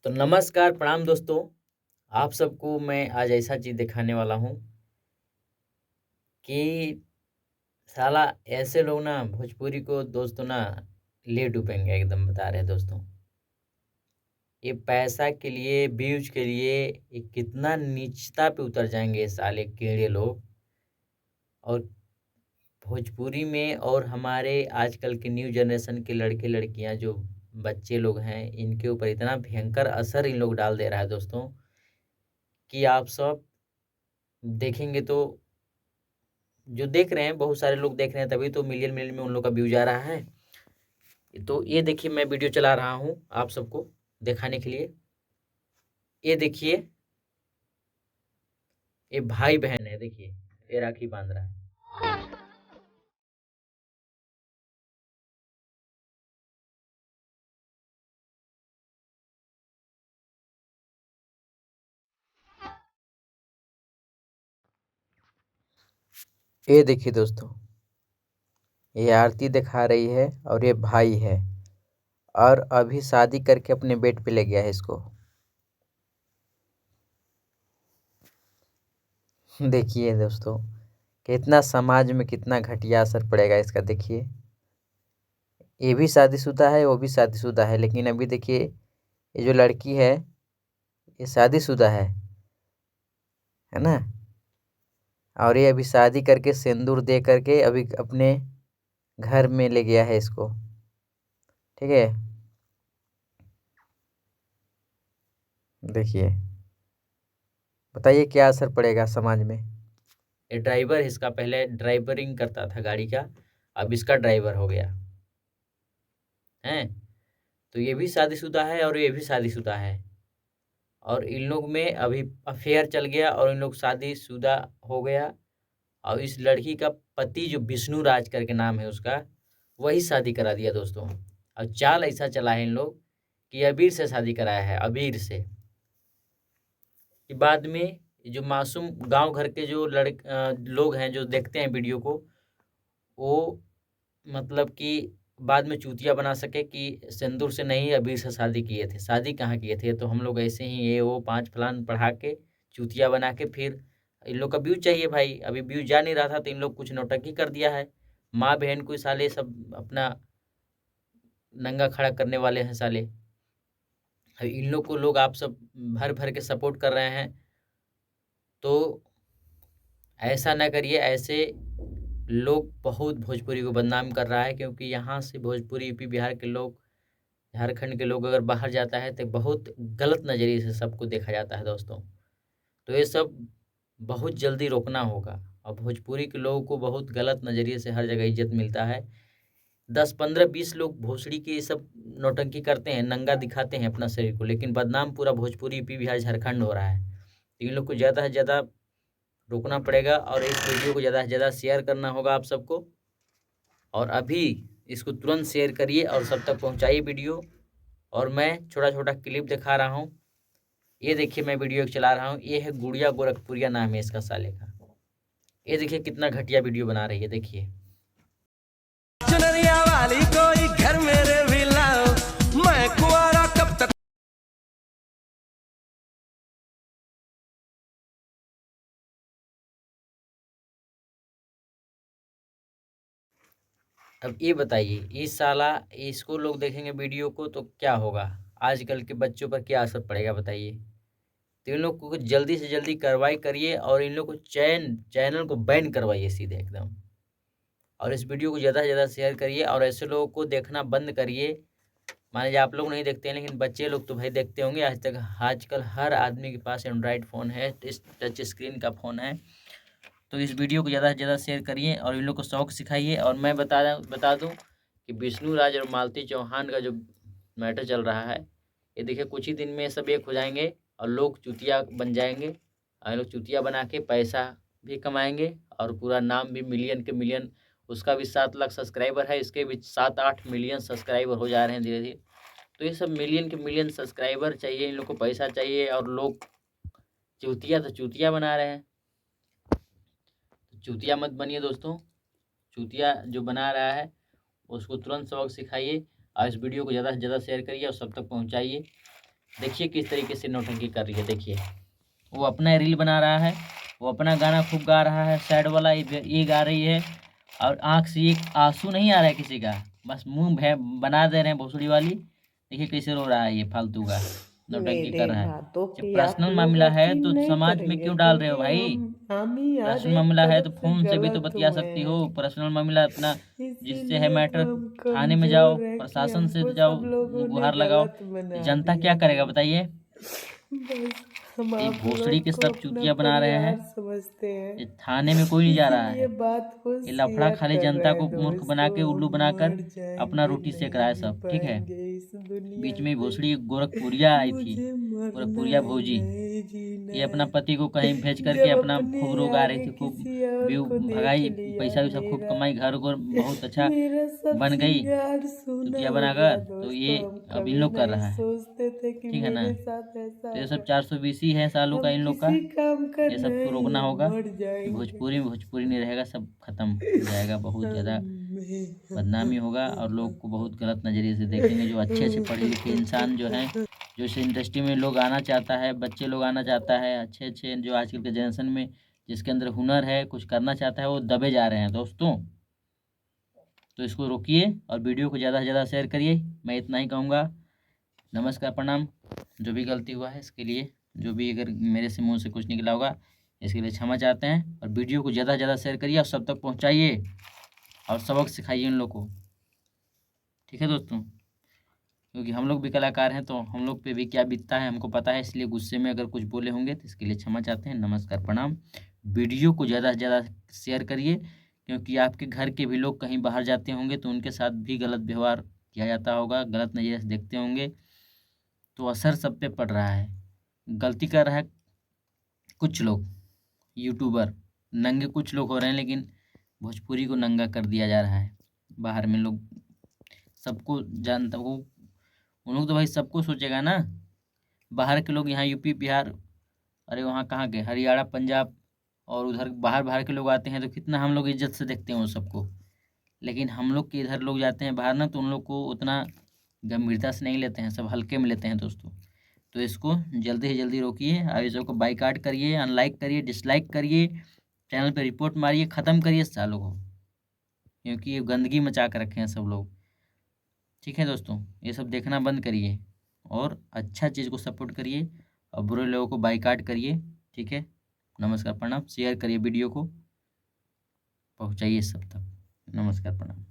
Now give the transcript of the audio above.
तो नमस्कार, प्रणाम दोस्तों। आप सबको मैं आज ऐसा चीज़ दिखाने वाला हूँ कि साला ऐसे लोग ना भोजपुरी को दोस्तों ना ले डूबेंगे एकदम बता रहे हैं दोस्तों। ये पैसा के लिए, व्यूज़ के लिए ये कितना नीचता पे उतर जाएँगे ये साले कीड़े लोग। और भोजपुरी में और हमारे आजकल के न्यू जनरेशन के लड़के-लड़कियाँ जो बच्चे लोग हैं, इनके ऊपर इतना भयंकर असर इन लोग डाल दे रहा है दोस्तों कि आप सब देखेंगे तो जो देख रहे हैं, बहुत सारे लोग देख रहे हैं तभी तो मिलियन-मिलियन में उन लोग का व्यूज़ आ रहा है। तो ये देखिए मैं वीडियो चला रहा हूँ आप सबको दिखाने के लिए। ये देखिए, ये भाई-बहन है देखिए, ये राखी बाँध रहा है। ये देखिए दोस्तों, ये आरती दिखा रही है और ये भाई है और अभी शादी करके अपने बेड पे ले गया है इसको। देखिए दोस्तों, कितना समाज में कितना घटिया असर पड़ेगा इसका देखिए। ये भी शादीशुदा है, वो भी शादीशुदा है, लेकिन अभी देखिए ये जो लड़की है, ये शादीशुदा है ना? और ये अभी शादी करके सिंदूर दे करके अभी अपने घर में ले गया है इसको, ठीक है? देखिए, बताइए क्या असर पड़ेगा समाज में। ये ड्राइवर इसका पहले ड्राइवरिंग करता था गाड़ी का, अब इसका ड्राइवर हो गया हैं। तो ये भी शादीशुदा है और ये भी शादीशुदा है और इन लोग में अभी अफेयर चल गया और इन लोग शादीशुदा हो गया। और इस लड़की का पति जो विष्णु राज करके नाम है उसका, वही शादी करा दिया दोस्तों। और चाल ऐसा चला है इन लोग कि अबीर से शादी कराया है, अबीर से। कि बाद में जो मासूम गांव घर के जो लोग हैं जो देखते हैं वीडियो को, वो मतलब कि बाद में चूतिया बना सके कि सिंदूर से नहीं अबीर से शादी किए थे। शादी कहाँ किए थे, तो हम लोग ऐसे ही ये वो पाँच फलान पढ़ा के चूतिया बना के फिर इन लोग का व्यू चाहिए भाई। अभी व्यू जा नहीं रहा था तो इन लोग कुछ नौटंकी कर दिया है। माँ बहन को साले सब अपना नंगा खड़ा करने वाले हैं साले। अभी इन लोग को लोग आप सब भर भर के सपोर्ट कर रहे हैं, तो ऐसा ना करिए। ऐसे लोग बहुत भोजपुरी को बदनाम कर रहा है, क्योंकि यहाँ से भोजपुरी यूपी बिहार के लोग, झारखंड के लोग अगर बाहर जाता है तो बहुत गलत नज़रिए से सबको देखा जाता है दोस्तों। तो ये सब बहुत जल्दी रोकना होगा और भोजपुरी के लोगों को बहुत गलत नज़रिए से हर जगह इज्जत मिलता है। 10 15 20 लोग भोसड़ी के ये सब नौटंकी करते हैं, नंगा दिखाते हैं अपना शरीर को, लेकिन बदनाम पूरा भोजपुरी यूपी बिहार झारखंड हो रहा है। तो इन लोग को ज़्यादा से ज़्यादा रोकना पड़ेगा और इस वीडियो को ज़्यादा से ज़्यादा शेयर करना होगा आप सबको। और अभी इसको तुरंत शेयर करिए और सब तक पहुंचाइए वीडियो। और मैं छोटा-छोटा क्लिप दिखा रहा हूं। ये देखिए मैं वीडियो चला रहा हूं। ये है गुड़िया गोरखपुरिया नाम है इसका साले का। ये देखिए कितना घटिया वीडियो बना रही है देखिए। चुनरिया वाली कोई घर मेरे भी लाओ, मैं कुंवारा कब तक। अब ये बताइए, इस साला इसको लोग देखेंगे वीडियो को तो क्या होगा? आजकल के बच्चों पर क्या असर पड़ेगा बताइए? तो इन लोग को जल्दी से जल्दी कार्रवाई करिए और इन लोग को चैनल को बैन करवाइए सीधे एकदम। और इस वीडियो को ज़्यादा से ज़्यादा शेयर करिए और ऐसे लोगों को देखना बंद करिए। मान लीजिए आप लोग नहीं देखते हैं, लेकिन बच्चे लोग तो भाई देखते होंगे। आजकल हर आदमी के पास एंड्रॉयड फ़ोन है, इस टच स्क्रीन का फ़ोन है। तो इस वीडियो को ज़्यादा से ज़्यादा शेयर करिए और इन लोग को शौक सिखाइए। और मैं बता दूं कि विष्णु राज और मालती चौहान का जो मैटर चल रहा है, ये देखिए कुछ ही दिन में सब एक हो जाएंगे और लोग चूतिया बन जाएंगे। और लोग चूतिया बना के पैसा भी कमाएंगे और पूरा नाम भी मिलियन के मिलियन। उसका भी 7 लाख सब्सक्राइबर है, इसके भी 7-8 मिलियन सब्सक्राइबर हो जा रहे हैं धीरे धीरे। तो ये सब मिलियन के मिलियन सब्सक्राइबर चाहिए, इन लोग को पैसा चाहिए और लोग चूतिया तो चूतिया बना रहे हैं। तो चूतिया मत बनिए दोस्तों। चूतिया जो बना रहा है उसको तुरंत सबक सिखाइए और इस वीडियो को ज़्यादा से ज़्यादा शेयर करिए और सब तक पहुंचाइए। देखिए किस तरीके से नौटंकी कर रही है। देखिए वो अपना रील बना रहा है, वो अपना गाना खूब गा रहा है, सैड वाला ये गा रही है, और आँख से एक आंसू नहीं आ रहा है किसी का, बस मुंह बना दे रहे हैं भोसड़ी वाली। देखिए कैसे रो रहा है ये फालतू का, नौटंकी कर मेरे रहा है। बातों जब पे आप पर्सनल लोग मामला है यकीन तो नहीं समाज में करेंगे क्यों डाल रहे हो क्योंकि भाई? हम ही यार पर्सनल एक मामला है तो तरफ से फोन से भी तो गलत बतिया हुए सकती हो। हैं, पर्सनल मामला अपना जिससे है इसीलिए मैटर, हम थाने में जाओ, कमजोर है कि प्रशासन से हमको जाओ, सब लोगों ने गुहार लगाओ। गलत बना जनता क्या दिया करेगा है। बताइए? बस हम ये आप भोसड़ी लोग के को सब अपना चुतिया बना रहे हैं। परिवार समझते ये हैं, थाने में कोई नहीं जा रहा इसीलिए है। बात को ये लफड़ा शेयर खाली कर रहे जनता को हैं मूर्ख बना दोस्तों। के, हम उल्लू बनाकर मर अपना जाएंगे, रोटी सेक रहा नहीं है जी सब, ठीक है। पाएंगे इस बीच दुनिया में से। भोसड़ी गोरखपुरिया आई थी, मुझे मरना गोरखपुरिया है, भौजी। नहीं जीना ये अपना है। पति को कहीं भेज करके जब अपना अपने खूब रोग आ रही आगे थी, खूब किसी और व्यू को देख भगाई, लिया, पैसा वैसा खूब मेरा कमाई, घर को बहुत अच्छा मेरा सब बन गई श्रृंगार सूना चुतिया हो गया बनाकर। तो दोस्तों। ये हम अब इन कभी लोग कर नहीं रहा है, सोचते थे कि ठीक है ना। मेरे साथ ऐसा तो ये सब होगा। 420 ही है सालों का हम इन लोग का। किसी काम का ये सबको नहीं, रोकना हम होगा। मर ये जाएंगे। भोजपुरी में भोजपुरी नहीं रहेगा, सब खत्म हो जाएगा, बहुत ज़्यादा बदनामी होगा और लोग को बहुत गलत नज़रिए से देखेंगे। जो अच्छे अच्छे पढ़े लिखे इंसान जो हैं, जो इस इंडस्ट्री में लोग आना चाहता है, बच्चे लोग आना चाहता है, अच्छे अच्छे जो आजकल के जनरेशन में जिसके अंदर हुनर है, कुछ करना चाहता है, वो दबे जा रहे हैं दोस्तों। तो इसको रोकिए और वीडियो को ज़्यादा से ज़्यादा शेयर करिए। मैं इतना ही कहूँगा। नमस्कार, प्रणाम। जो भी गलती हुआ है इसके लिए, जो भी अगर मेरे से मुंह से कुछ निकला होगा इसके लिए क्षमा चाहते हैं। और वीडियो को ज़्यादा से ज़्यादा शेयर करिए और सब तक पहुँचाइए और सबक सिखाइए उन लोग को, ठीक है दोस्तों। क्योंकि हम लोग भी कलाकार हैं तो हम लोग पे भी क्या बीतता है हमको पता है, इसलिए गुस्से में अगर कुछ बोले होंगे तो इसके लिए क्षमा चाहते हैं। नमस्कार, प्रणाम। वीडियो को ज़्यादा से ज़्यादा शेयर करिए, क्योंकि आपके घर के भी लोग कहीं बाहर जाते होंगे तो उनके साथ भी गलत व्यवहार किया जाता होगा, गलत नज़रिए से देखते होंगे, तो असर सब पे पड़ रहा है। गलती कर रहा है कुछ लोग, यूट्यूबर नंगे कुछ लोग हो रहे हैं, लेकिन भोजपुरी को नंगा कर दिया जा रहा है। बाहर में लोग सबको जानता वो, उन लोग तो भाई सबको सोचेगा ना। बाहर के लोग यहाँ यूपी बिहार, अरे वहाँ कहाँ के, हरियाणा पंजाब, और उधर बाहर बाहर के लोग आते हैं तो कितना हम लोग इज्जत से देखते हैं उन सबको। लेकिन हम लोग के इधर लोग जाते हैं बाहर ना, तो उन लोग को उतना गंभीरता से नहीं लेते हैं, सब हल्के में लेते हैं दोस्तों। तो इसको जल्दी से जल्दी रोकिए और इस सबको बाईकाट करिए, अनलाइक करिए, डिसलाइक करिए, चैनल पे रिपोर्ट मारिए, ख़त्म करिए इस सालों को, क्योंकि ये गंदगी मचा कर रखे हैं सब लोग, ठीक है दोस्तों। ये सब देखना बंद करिए और अच्छा चीज़ को सपोर्ट करिए और बुरे लोगों को बाईकाट करिए, ठीक है। नमस्कार, प्रणाम। शेयर करिए वीडियो को, पहुँचाइए सब तक। नमस्कार, प्रणाम।